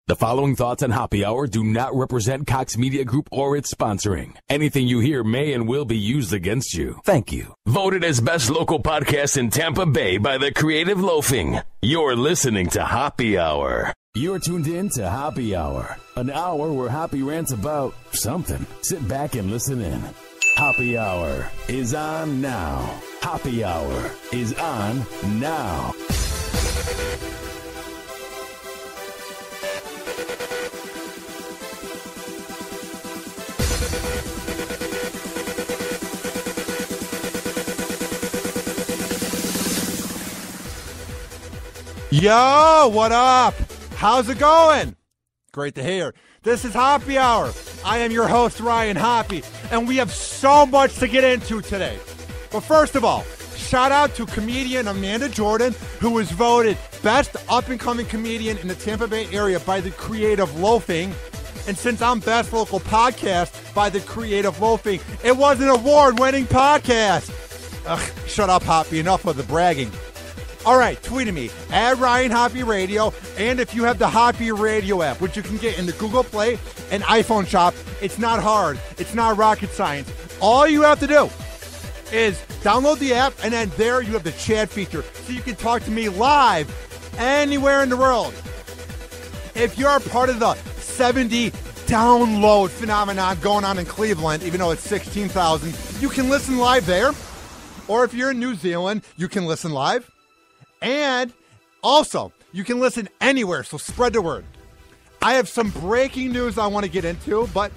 The following thoughts on Happy Hour do not represent Cox Media Group or its sponsoring. Anything you hear may and will be used against you. Thank you. Voted as best local podcast in Tampa Bay by the Creative Loafing. You're listening to Happy Hour. You're tuned in to Happy Hour, an hour where Happy rants about something. Sit back and listen in. Happy Hour is on now. Happy Hour is on now. Yo, what up? How's it going? Great to hear. This is Happy Hour. I am your host, Ryan Hoppy, and we have so much to get into today. But first of all, shout out to comedian Amanda Jordan, who was voted Best Up-and-Coming Comedian in the Tampa Bay area by the Creative Loafing. And since I'm Best Local Podcast by the Creative Loafing, it was an award-winning podcast. Ugh, shut up, Hoppy. Enough of the bragging. All right, tweet at me, at Ryan Hoppy Radio, and if you have the Hoppy Radio app, which you can get in the Google Play and iPhone shop, it's not hard. It's not rocket science. All you have to do is download the app, and then there you have the chat feature, so you can talk to me live anywhere in the world. If you're a part of the 70 download phenomenon going on in Cleveland, even though it's 16,000, you can listen live there. Or if you're in New Zealand, you can listen live. And also, you can listen anywhere, so spread the word. I have some breaking news I want to get into, but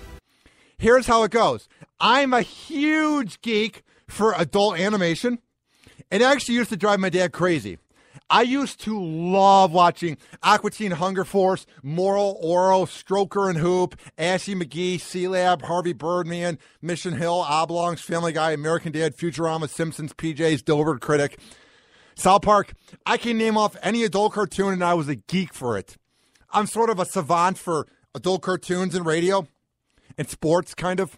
here's how it goes. I'm a huge geek for adult animation. It actually used to drive my dad crazy. I used to love watching Aqua Teen Hunger Force, Moral, Oro, Stroker and Hoop, Ashy McGee, C-Lab, Harvey Birdman, Mission Hill, Oblongs, Family Guy, American Dad, Futurama, Simpsons, PJs, Dilbert Critic, South Park. I can name off any adult cartoon, and I was a geek for it. I'm sort of a savant for adult cartoons and radio and sports, kind of.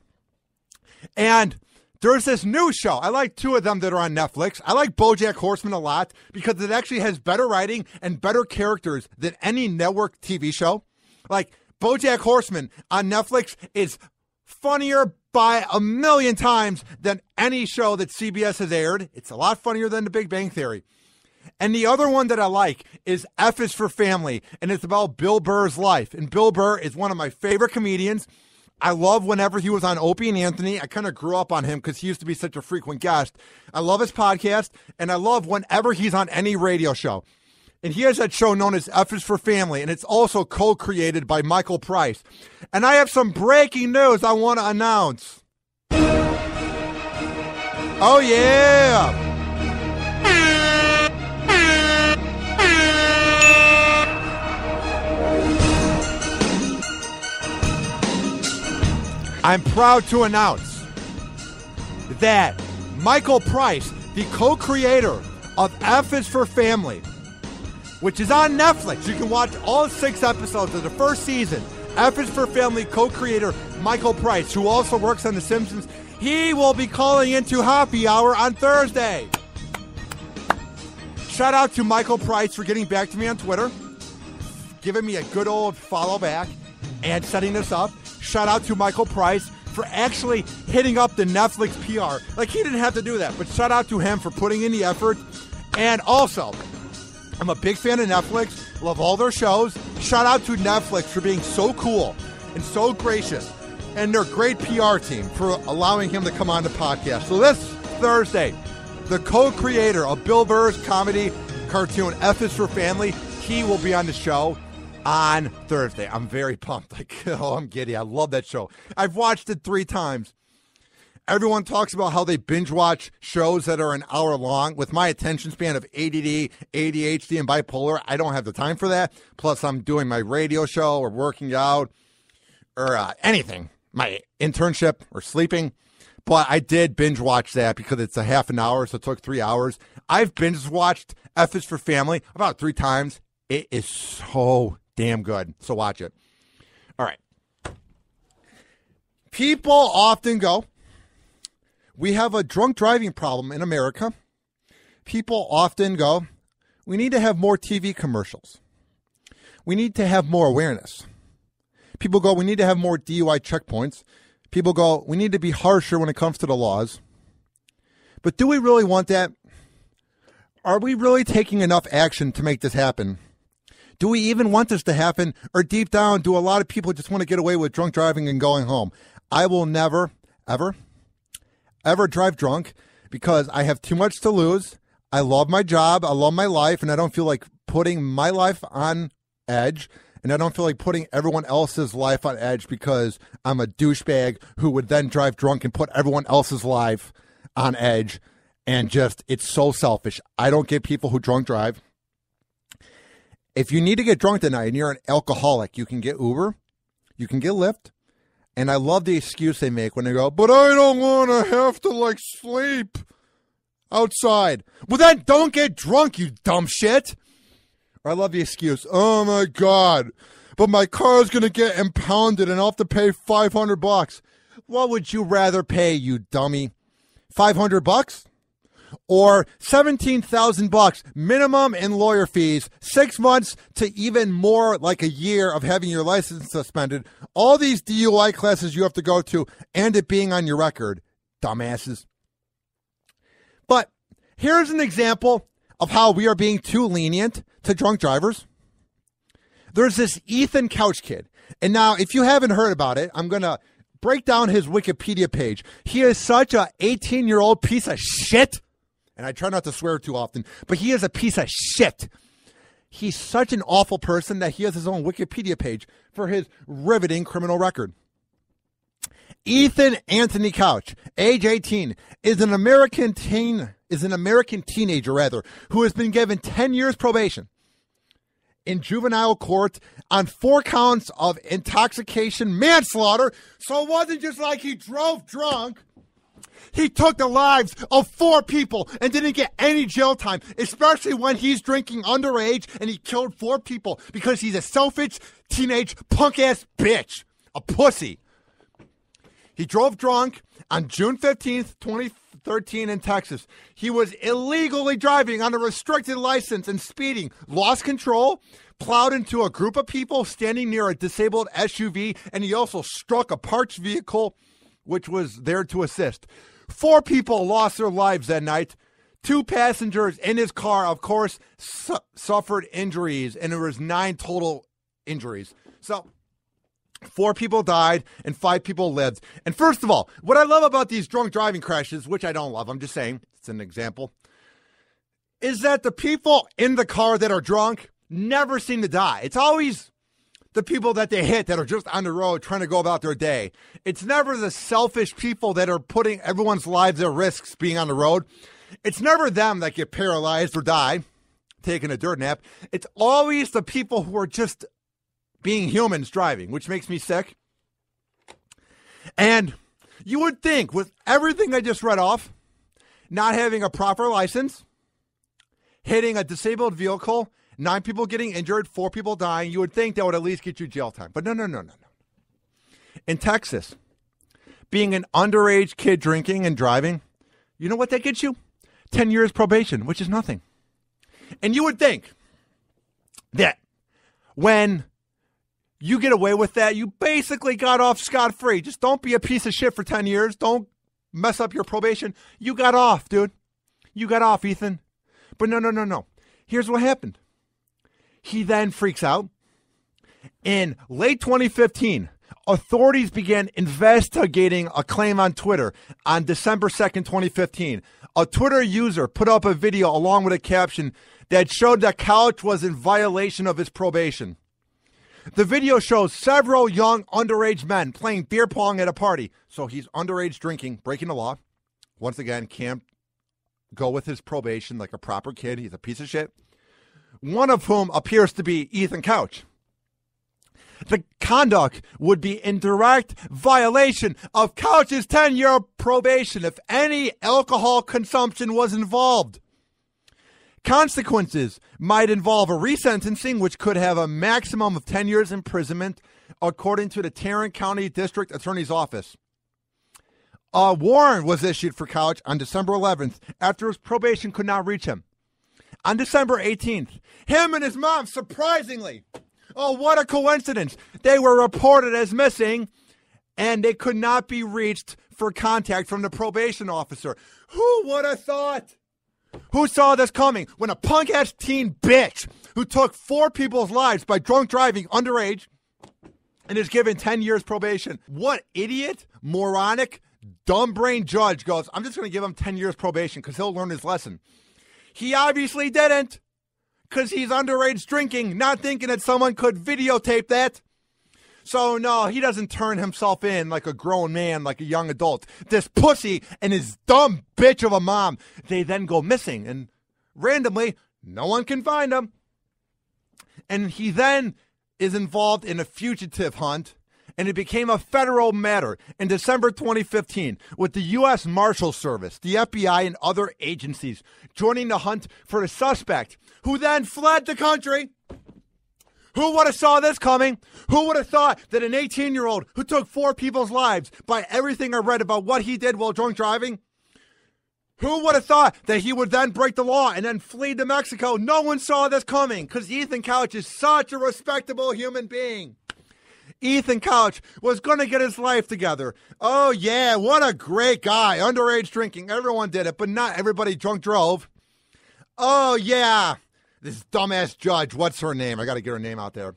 And there's this new show. I like two of them that are on Netflix. I like BoJack Horseman a lot because it actually has better writing and better characters than any network TV show. Like, BoJack Horseman on Netflix is funnier by a million times than any show that CBS has aired. It's a lot funnier than The Big Bang Theory. And the other one that I like is F is for Family, and it's about Bill Burr's life. And Bill Burr is one of my favorite comedians. I love whenever he was on Opie and Anthony. I kind of grew up on him because he used to be such a frequent guest. I love his podcast, and I love whenever he's on any radio show. And he has that show known as F is for Family, and it's also co-created by Michael Price. And I have some breaking news I want to announce. Oh, yeah! I'm proud to announce that Michael Price, the co-creator of F is for Family, which is on Netflix. You can watch all 6 episodes of the first season. F is for Family co-creator Michael Price, who also works on The Simpsons. He will be calling into Happy Hour on Thursday. Shout out to Michael Price for getting back to me on Twitter, giving me a good old follow back, and setting this up. Shout out to Michael Price for actually hitting up the Netflix PR. Like, he didn't have to do that, but shout out to him for putting in the effort. And also, I'm a big fan of Netflix, love all their shows. Shout out to Netflix for being so cool and so gracious, and their great PR team for allowing him to come on the podcast. So this Thursday, the co-creator of Bill Burr's comedy cartoon F is for Family, he will be on the show on Thursday. I'm very pumped. Like, oh, I'm giddy. I love that show. I've watched it 3 times. Everyone talks about how they binge watch shows that are an hour long. With my attention span of ADD, ADHD, and bipolar, I don't have the time for that. Plus, I'm doing my radio show or working out or anything, my internship or sleeping. But I did binge watch that because it's a half an hour, so it took 3 hours. I've binge watched F is for Family about 3 times. It is so damn good. So watch it. All right. People often go, we have a drunk driving problem in America. People often go, we need to have more TV commercials. we need to have more awareness. People go, we need to have more DUI checkpoints. People go, we need to be harsher when it comes to the laws. But do we really want that? Are we really taking enough action to make this happen? Do we even want this to happen? Or deep down, do a lot of people just want to get away with drunk driving and going home? I will never, ever drive drunk because I have too much to lose. I love my job. I love my life. And I don't feel like putting my life on edge. And I don't feel like putting everyone else's life on edge because I'm a douchebag who would then drive drunk and put everyone else's life on edge. And just, it's so selfish. I don't get people who drunk drive. If you need to get drunk tonight and you're an alcoholic, you can get Uber, you can get Lyft. And I love the excuse they make when they go, but I don't want to have to sleep outside. Well, then don't get drunk, you dumb shit. Or I love the excuse, oh my God, but my car is going to get impounded and I'll have to pay $500. What would you rather pay, you dummy? $500? Or $17,000 minimum in lawyer fees, 6 months to even more like a year of having your license suspended, all these DUI classes you have to go to, and it being on your record, dumbasses. But here's an example of how we are being too lenient to drunk drivers. There's this Ethan Couch kid. And now, if you haven't heard about it, I'm going to break down his Wikipedia page. He is such a 18-year-old piece of shit. And I try not to swear too often, but he is a piece of shit. He's such an awful person that he has his own Wikipedia page for his riveting criminal record. Ethan Anthony Couch, age 18, is an American teenager who has been given 10 years probation in juvenile court on 4 counts of intoxication manslaughter. So it wasn't just like he drove drunk. He took the lives of 4 people and didn't get any jail time, especially when he's drinking underage and he killed 4 people because he's a selfish teenage punk-ass bitch, a pussy. He drove drunk on June 15th, 2013 in Texas. He was illegally driving on a restricted license and speeding, lost control, plowed into a group of people standing near a disabled SUV, and he also struck a parked vehicle which was there to assist. 4 people lost their lives that night. 2 passengers in his car, of course, suffered injuries, and there was 9 total injuries. So 4 people died and 5 people lived. And first of all, what I love about these drunk driving crashes, which I don't love, I'm just saying, it's an example, is that the people in the car that are drunk never seem to die. It's always the people that they hit that are just on the road trying to go about their day. It's never the selfish people that are putting everyone's lives at risk being on the road. It's never them that get paralyzed or die taking a dirt nap. It's always the people who are just being humans driving, which makes me sick. And you would think with everything I just read off, not having a proper license, hitting a disabled vehicle, 9 people getting injured, 4 people dying, you would think that would at least get you jail time. But no. In Texas, being an underage kid drinking and driving, you know what that gets you? 10 years probation, which is nothing. And you would think that when you get away with that, you basically got off scot-free. Just don't be a piece of shit for 10 years. Don't mess up your probation. You got off, dude. You got off, Ethan. But no. Here's what happened. He then freaks out. In late 2015, authorities began investigating a claim on Twitter on December 2nd, 2015. A Twitter user put up a video along with a caption that showed that Couch was in violation of his probation. The video shows several young underage men playing beer pong at a party. So he's underage drinking, breaking the law. Once again, can't go with his probation like a proper kid. He's a piece of shit. One of whom appears to be Ethan Couch. The conduct would be in direct violation of Couch's 10-year probation if any alcohol consumption was involved. Consequences might involve a resentencing, which could have a maximum of 10 years imprisonment, according to the Tarrant County District Attorney's Office. A warrant was issued for Couch on December 11th after his probation could not reach him. On December 18th, him and his mom, surprisingly, Oh, what a coincidence. They were reported as missing, and they could not be reached for contact from the probation officer. Who would have thought? Who saw this coming? When a punk-ass teen bitch who took 4 people's lives by drunk driving underage and is given 10 years probation. What idiot, moronic, dumb-brained judge goes, I'm just going to give him 10 years probation because he'll learn his lesson. He obviously didn't because he's underage drinking, not thinking that someone could videotape that. So, no, he doesn't turn himself in like a grown man, like a young adult. This pussy and his dumb bitch of a mom, they then go missing. And randomly, no one can find him. And he then is involved in a fugitive hunt. And it became a federal matter in December 2015 with the U.S. Marshal Service, the FBI, and other agencies joining the hunt for the suspect, who then fled the country. Who would have saw this coming? Who would have thought that an 18-year-old who took 4 people's lives, by everything I read about what he did while drunk driving, who would have thought that he would then break the law and then flee to Mexico? No one saw this coming because Ethan Couch is such a respectable human being. Ethan Couch was going to get his life together. Oh, yeah, what a great guy. Underage drinking. Everyone did it, but not everybody drunk drove. Oh, yeah. This dumbass judge, what's her name? I got to get her name out there.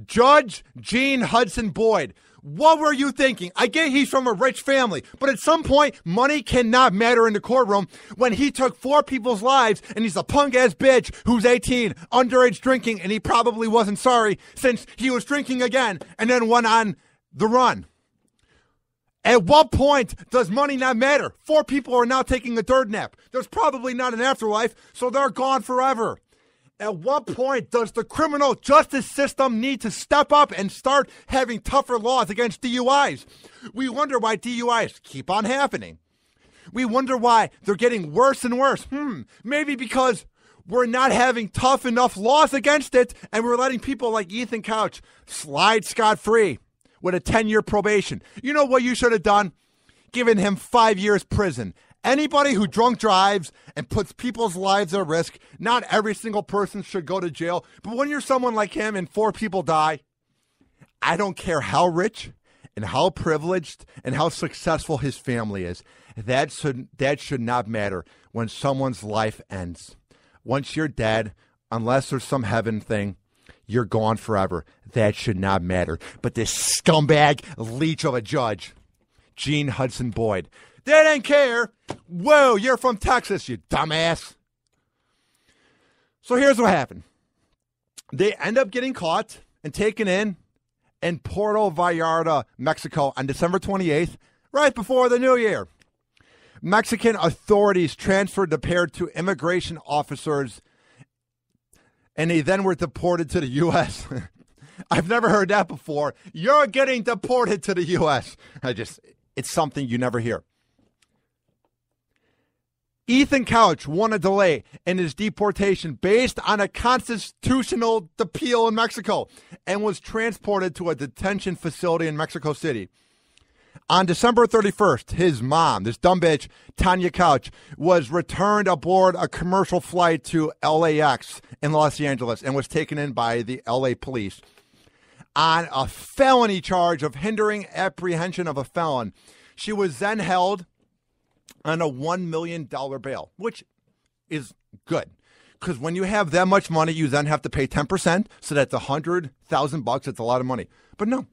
Judge Jean Hudson Boyd. What were you thinking? I get he's from a rich family, but at some point, money cannot matter in the courtroom when he took 4 people's lives and he's a punk-ass bitch who's 18, underage drinking, and he probably wasn't sorry since he was drinking again and then went on the run. At what point does money not matter? 4 people are now taking a dirt nap. There's probably not an afterlife, so they're gone forever. At what point does the criminal justice system need to step up and start having tougher laws against DUIs? We wonder why DUIs keep on happening. We wonder why they're getting worse and worse. Maybe because we're not having tough enough laws against it, and we're letting people like Ethan Couch slide scot-free with a 10-year probation. You know what you should have done? Given him 5 years prison. Anybody who drunk drives and puts people's lives at risk, not every single person should go to jail. But when you're someone like him and 4 people die, I don't care how rich and how privileged and how successful his family is. That should not matter when someone's life ends. Once you're dead, unless there's some heaven thing, you're gone forever. That should not matter. But this scumbag leech of a judge, Jean Hudson Boyd, they didn't care. Whoa, you're from Texas, you dumbass. So here's what happened. They end up getting caught and taken in Puerto Vallarta, Mexico on December 28th, right before the new year. Mexican authorities transferred the pair to immigration officers, and they then were deported to the U.S. I've never heard that before. You're getting deported to the U.S. It's something you never hear. Ethan Couch won a delay in his deportation based on a constitutional appeal in Mexico and was transported to a detention facility in Mexico City. On December 31st, his mom, this dumb bitch, Tanya Couch, was returned aboard a commercial flight to LAX in Los Angeles and was taken in by the LA police on a felony charge of hindering apprehension of a felon. She was then held on a $1 million bail, which is good. Because when you have that much money, you then have to pay 10%, so that's $100,000. It's a lot of money. But no,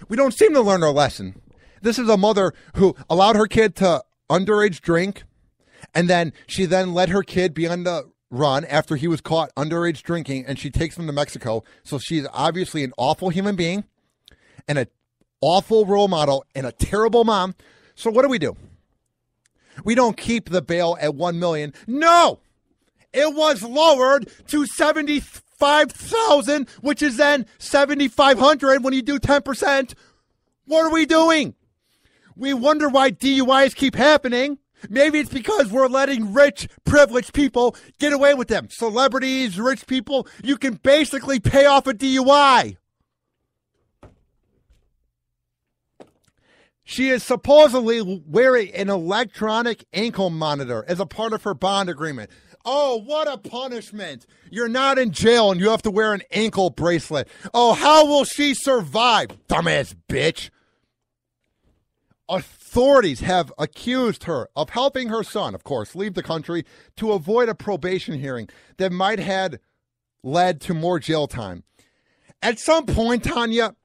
we don't seem to learn our lesson. This is a mother who allowed her kid to underage drink, and then she then let her kid be on the run after he was caught underage drinking, and she takes him to Mexico. So she's obviously an awful human being and an awful role model and a terrible mom. So what do? We don't keep the bail at $1 million. No, it was lowered to $75,000, which is then $7,500 when you do 10%. What are we doing? We wonder why DUIs keep happening. Maybe it's because we're letting rich, privileged people get away with them. Celebrities, rich people, you can basically pay off a DUI. She is supposedly wearing an electronic ankle monitor as a part of her bond agreement. Oh, what a punishment. You're not in jail and you have to wear an ankle bracelet. Oh, how will she survive? Dumbass bitch. Authorities have accused her of helping her son, of course, leave the country to avoid a probation hearing that might have led to more jail time. At some point, Tanya,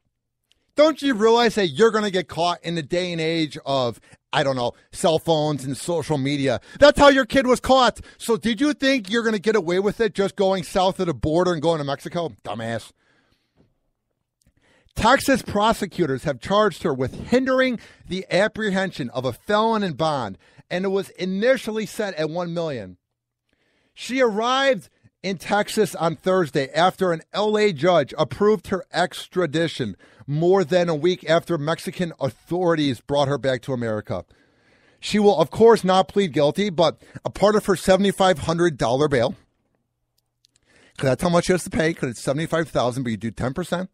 don't you realize that you're going to get caught in the day and age of, I don't know, cell phones and social media? That's how your kid was caught. So did you think you're going to get away with it just going south of the border and going to Mexico? Dumbass. Texas prosecutors have charged her with hindering the apprehension of a felon in bond, and it was initially set at $1 million. She arrived in Texas on Thursday after an LA judge approved her extradition more than a week after Mexican authorities brought her back to America. She will, of course, not plead guilty, but a part of her $7,500 bail, because that's how much she has to pay, because it's $75,000, but you do 10%.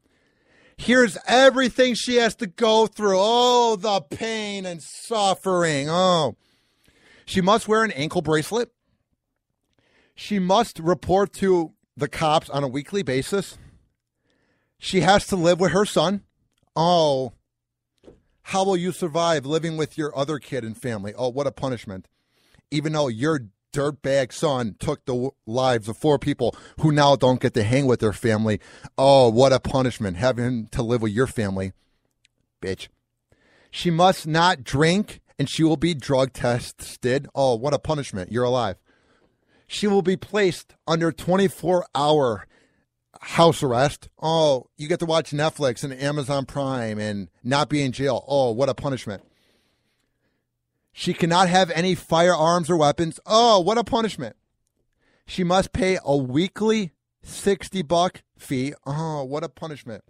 Here's everything she has to go through. Oh, the pain and suffering. Oh. She must wear an ankle bracelet. She must report to the cops on a weekly basis. She has to live with her son. Oh. How will you survive living with your other kid and family? Oh, what a punishment. Even though your dirtbag son took the lives of 4 people who now don't get to hang with their family. Oh, what a punishment, having to live with your family. Bitch. She must not drink, and she will be drug tested. Oh, what a punishment. You're alive. She will be placed under 24-hour house arrest. Oh, you get to watch Netflix and Amazon Prime and not be in jail. Oh, what a punishment. She cannot have any firearms or weapons. Oh, what a punishment. She must pay a weekly $60 fee. Oh, what a punishment.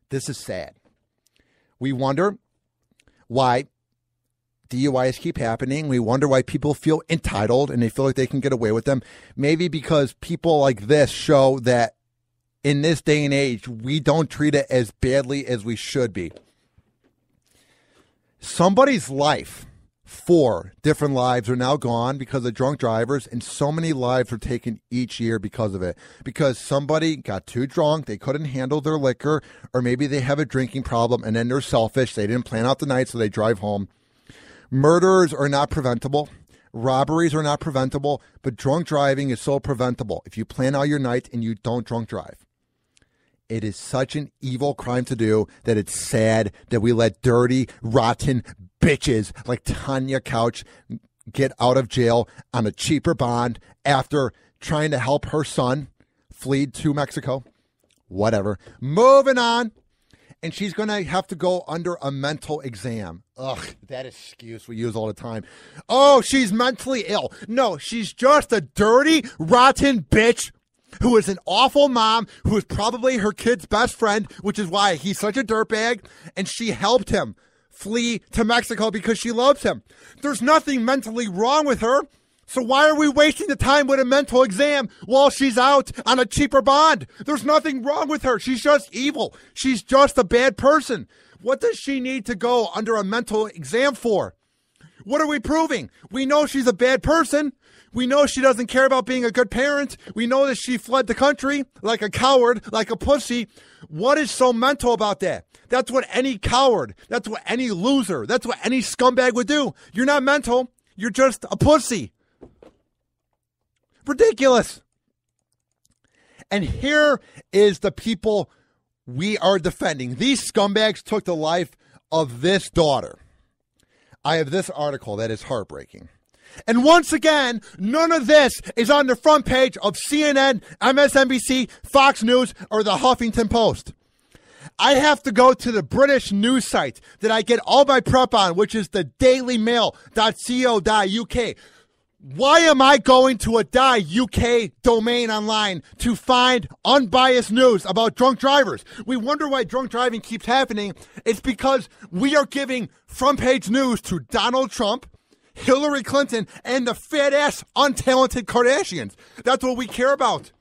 This is sad. We wonder why DUIs keep happening. We wonder why people feel entitled and they feel like they can get away with them. Maybe because people like this show that in this day and age, we don't treat it as badly as we should be. Somebody's life, 4 different lives are now gone because of drunk drivers, and so many lives are taken each year because of it. Because somebody got too drunk, they couldn't handle their liquor, or maybe they have a drinking problem, and then they're selfish. They didn't plan out the night, so they drive home. Murders are not preventable. Robberies are not preventable, but drunk driving is so preventable. If you plan out your night and you don't drunk drive. It is such an evil crime to do that it's sad that we let dirty, rotten bitches like Tanya Couch get out of jail on a cheaper bond after trying to help her son flee to Mexico. Whatever. Moving on. And she's going to have to go under a mental exam. Ugh, that excuse we use all the time. Oh, she's mentally ill. No, she's just a dirty, rotten bitch who is an awful mom, who is probably her kid's best friend, which is why he's such a dirtbag, and she helped him flee to Mexico because she loves him. There's nothing mentally wrong with her, so why are we wasting the time with a mental exam while she's out on a cheaper bond? There's nothing wrong with her. She's just evil. She's just a bad person. What does she need to go under a mental exam for? What are we proving? We know she's a bad person. We know she doesn't care about being a good parent. We know that she fled the country like a coward, like a pussy. What is so mental about that? That's what any coward, that's what any loser, that's what any scumbag would do. You're not mental. You're just a pussy. Ridiculous. And here is the people we are defending. These scumbags took the life of this daughter. I have this article that is heartbreaking. And once again, none of this is on the front page of CNN, MSNBC, Fox News, or the Huffington Post. I have to go to the British news site that I get all my prep on, which is the dailymail.co.uk. Why am I going to a .uk domain online to find unbiased news about drunk drivers? We wonder why drunk driving keeps happening. It's because we are giving front page news to Donald Trump, Hillary Clinton, and the fat-ass, untalented Kardashians. That's what we care about.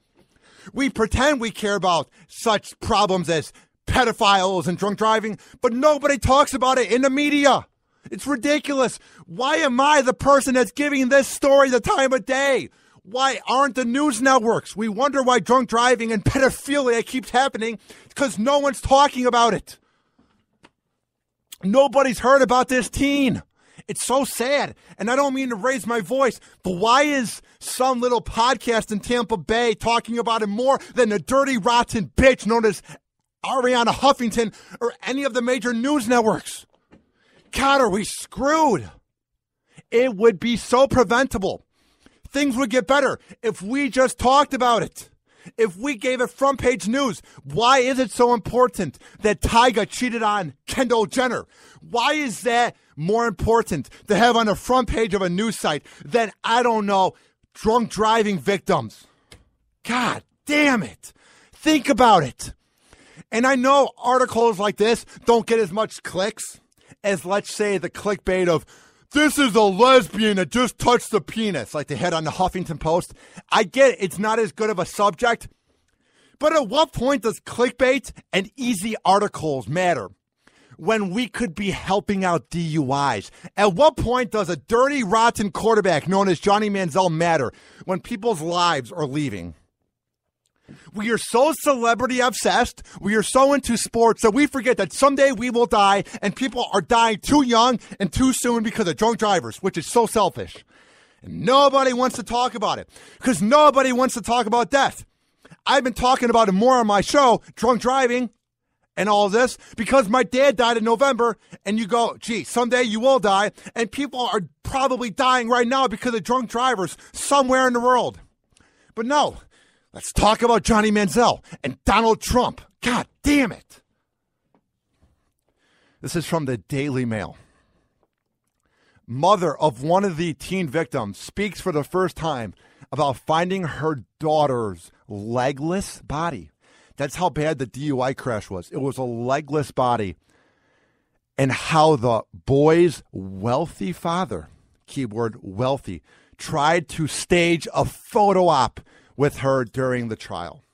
We pretend we care about such problems as pedophiles and drunk driving, but nobody talks about it in the media. It's ridiculous. Why am I the person that's giving this story the time of day? Why aren't the news networks? We wonder why drunk driving and pedophilia keeps happening because no one's talking about it. Nobody's heard about this teen. It's so sad. And I don't mean to raise my voice, but why is some little podcast in Tampa Bay talking about it more than a dirty, rotten bitch known as Ariana Huffington or any of the major news networks? God, are we screwed? It would be so preventable. Things would get better if we just talked about it. If we gave it front page news. Why is it so important that Tyga cheated on Kendall Jenner? Why is that more important to have on the front page of a news site than, I don't know, drunk driving victims? God damn it. Think about it. And I know articles like this don't get as much clicks as, let's say, the clickbait of, this is a lesbian that just touched the penis, like they had on the Huffington Post. I get it. It's not as good of a subject. But at what point does clickbait and easy articles matter when we could be helping out DUIs? At what point does a dirty, rotten quarterback known as Johnny Manziel matter when people's lives are leaving? We are so celebrity obsessed, we are so into sports that we forget that someday we will die and people are dying too young and too soon because of drunk drivers, which is so selfish. And nobody wants to talk about it because nobody wants to talk about death. I've been talking about it more on my show, drunk driving and all this, because my dad died in November and you go, gee, someday you will die. And people are probably dying right now because of drunk drivers somewhere in the world. But no. Let's talk about Johnny Manziel and Donald Trump. God damn it. This is from the Daily Mail. Mother of one of the teen victims speaks for the first time about finding her daughter's legless body. That's how bad the DUI crash was. It was a legless body. And how the boy's wealthy father, keyword wealthy, tried to stage a photo op with her during the trial.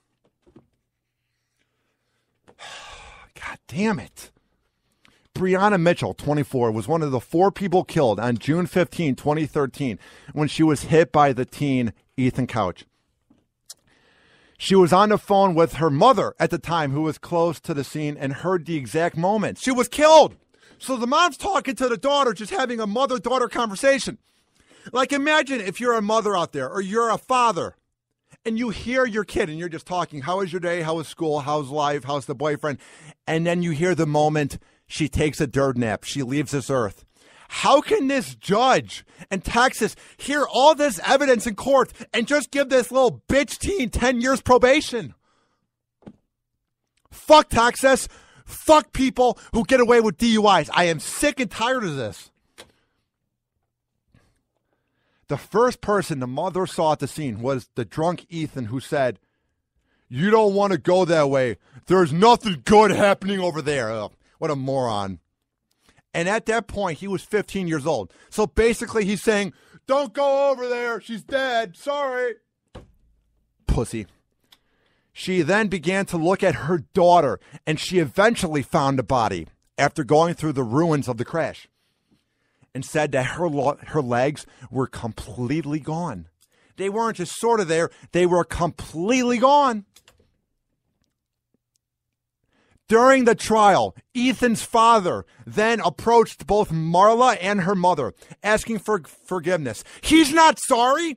God damn it. Breonna Mitchell, 24, was one of the 4 people killed on June 15, 2013, when she was hit by the teen Ethan Couch. She was on the phone with her mother at the time, who was close to the scene and heard the exact moment. She was killed. So the mom's talking to the daughter, just having a mother-daughter conversation. Like, imagine if you're a mother out there or you're a father and you hear your kid and you're just talking, how was your day? How was school? How's life? How's the boyfriend? And then you hear the moment she takes a dirt nap. She leaves this earth. How can this judge in Texas hear all this evidence in court and just give this little bitch teen 10 years probation? Fuck Texas. Fuck people who get away with DUIs. I am sick and tired of this. The first person the mother saw at the scene was the drunk Ethan, who said, "You don't want to go that way. There's nothing good happening over there." Ugh, what a moron. And at that point, he was 15 years old. So basically he's saying, don't go over there. She's dead. Sorry. Pussy. She then began to look at her daughter, and she eventually found the body after going through the ruins of the crash, and said that her legs were completely gone. They weren't just sort of there. They were completely gone. During the trial, Ethan's father then approached both Marla and her mother, asking for forgiveness. He's not sorry.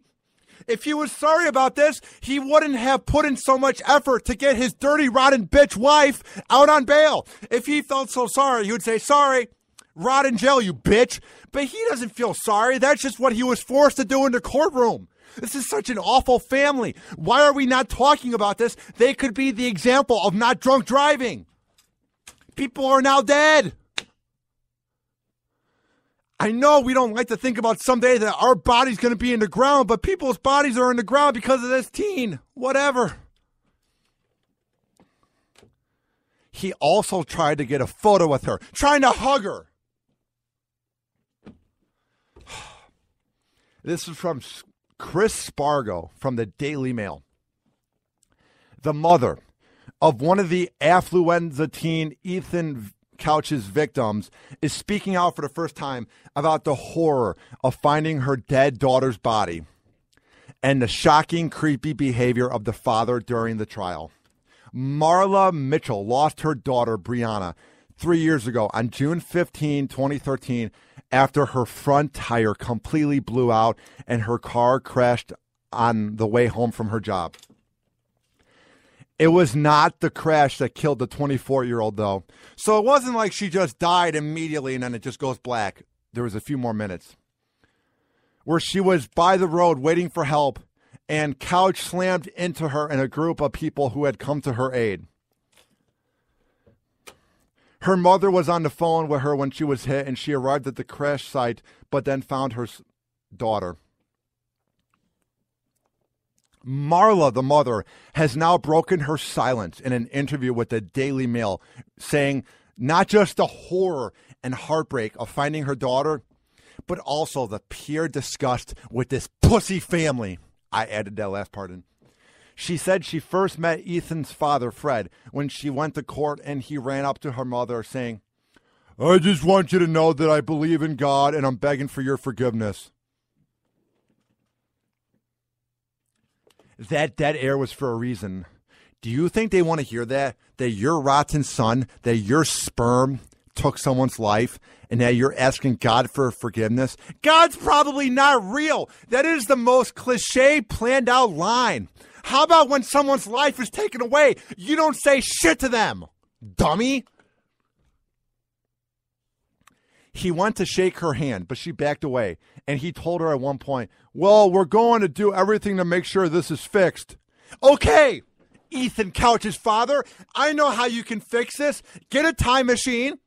If he was sorry about this, he wouldn't have put in so much effort to get his dirty, rotten bitch wife out on bail. If he felt so sorry, he would say, sorry, rot in jail, you bitch. But he doesn't feel sorry. That's just what he was forced to do in the courtroom. This is such an awful family. Why are we not talking about this? They could be the example of not drunk driving. People are now dead. I know we don't like to think about someday that our body's going to be in the ground, but people's bodies are in the ground because of this teen. Whatever. He also tried to get a photo with her, trying to hug her. This is from Chris Spargo from the Daily Mail. The mother of one of the Affluenza teen, Ethan Couch's victims is speaking out for the first time about the horror of finding her dead daughter's body and the shocking, creepy behavior of the father during the trial. Marla Mitchell lost her daughter, Brianna, 3 years ago on June 15, 2013, after her front tire completely blew out and her car crashed on the way home from her job. It was not the crash that killed the 24-year-old, though. So it wasn't like she just died immediately and then it just goes black. There was a few more minutes where she was by the road waiting for help, and Couch slammed into her and a group of people who had come to her aid. Her mother was on the phone with her when she was hit, and she arrived at the crash site, but then found her daughter. Marla, the mother, has now broken her silence in an interview with the Daily Mail, saying not just the horror and heartbreak of finding her daughter, but also the pure disgust with this pussy family. I added that last part in. She said she first met Ethan's father, Fred, when she went to court, and he ran up to her mother saying, "I just want you to know that I believe in God and I'm begging for your forgiveness." That dead air was for a reason. Do you think they want to hear that? That your rotten son, that your sperm took someone's life, and that you're asking God for forgiveness? God's probably not real. That is the most cliche, planned out line. How about when someone's life is taken away, you don't say shit to them, dummy? He went to shake her hand, but she backed away, and he told her at one point, "Well, we're going to do everything to make sure this is fixed." Okay, Ethan Couch's father, I know how you can fix this. Get a time machine.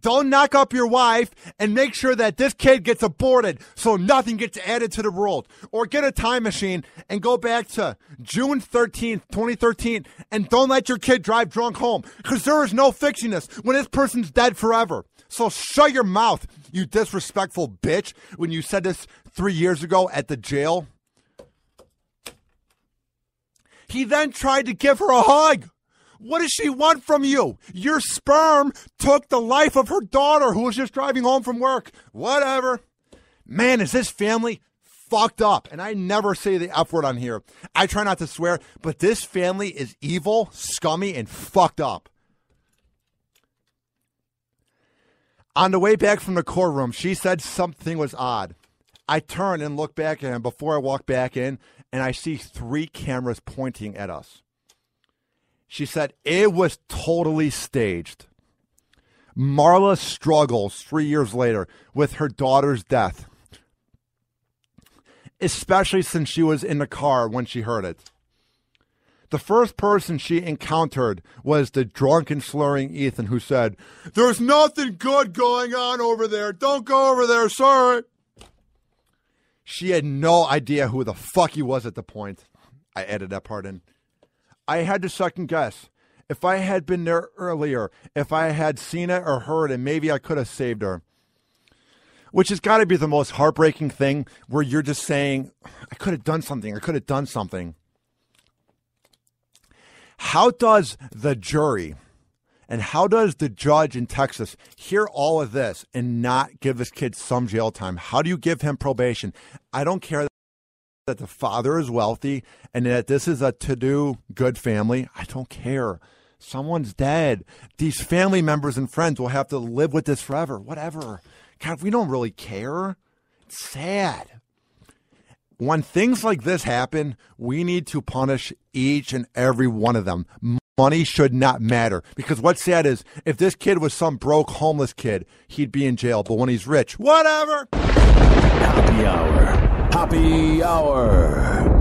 Don't knock up your wife, and make sure that this kid gets aborted so nothing gets added to the world. Or get a time machine and go back to June 13th, 2013, and don't let your kid drive drunk home, because there is no fixing this when this person's dead forever. So shut your mouth, you disrespectful bitch, when you said this 3 years ago at the jail. He then tried to give her a hug. What does she want from you? Your sperm took the life of her daughter who was just driving home from work. Whatever. Man, is this family fucked up. And I never say the F word on here. I try not to swear, but this family is evil, scummy, and fucked up. On the way back from the courtroom, she said something was odd. I turned and looked back at him before I walked back in, and I see 3 cameras pointing at us. She said it was totally staged. Marla struggles 3 years later with her daughter's death, especially since she was in the car when she heard it. The first person she encountered was the drunken, slurring Ethan, who said, "There's nothing good going on over there. Don't go over there, sorry." She had no idea who the fuck he was at the point. I added that part in. I had to second guess. If I had been there earlier, if I had seen it or heard it, maybe I could have saved her. Which has got to be the most heartbreaking thing, where you're just saying, I could have done something. I could have done something. How does the jury and how does the judge in Texas hear all of this and not give this kid some jail time? How do you give him probation? I don't care that the father is wealthy and that this is a to-do good family. I don't care. Someone's dead. These family members and friends will have to live with this forever. Whatever. God, we don't really care. It's sad. When things like this happen, we need to punish each and every one of them. Money should not matter. Because what's sad is, if this kid was some broke, homeless kid, he'd be in jail. But when he's rich, whatever. Happy Hour. Happy Hour.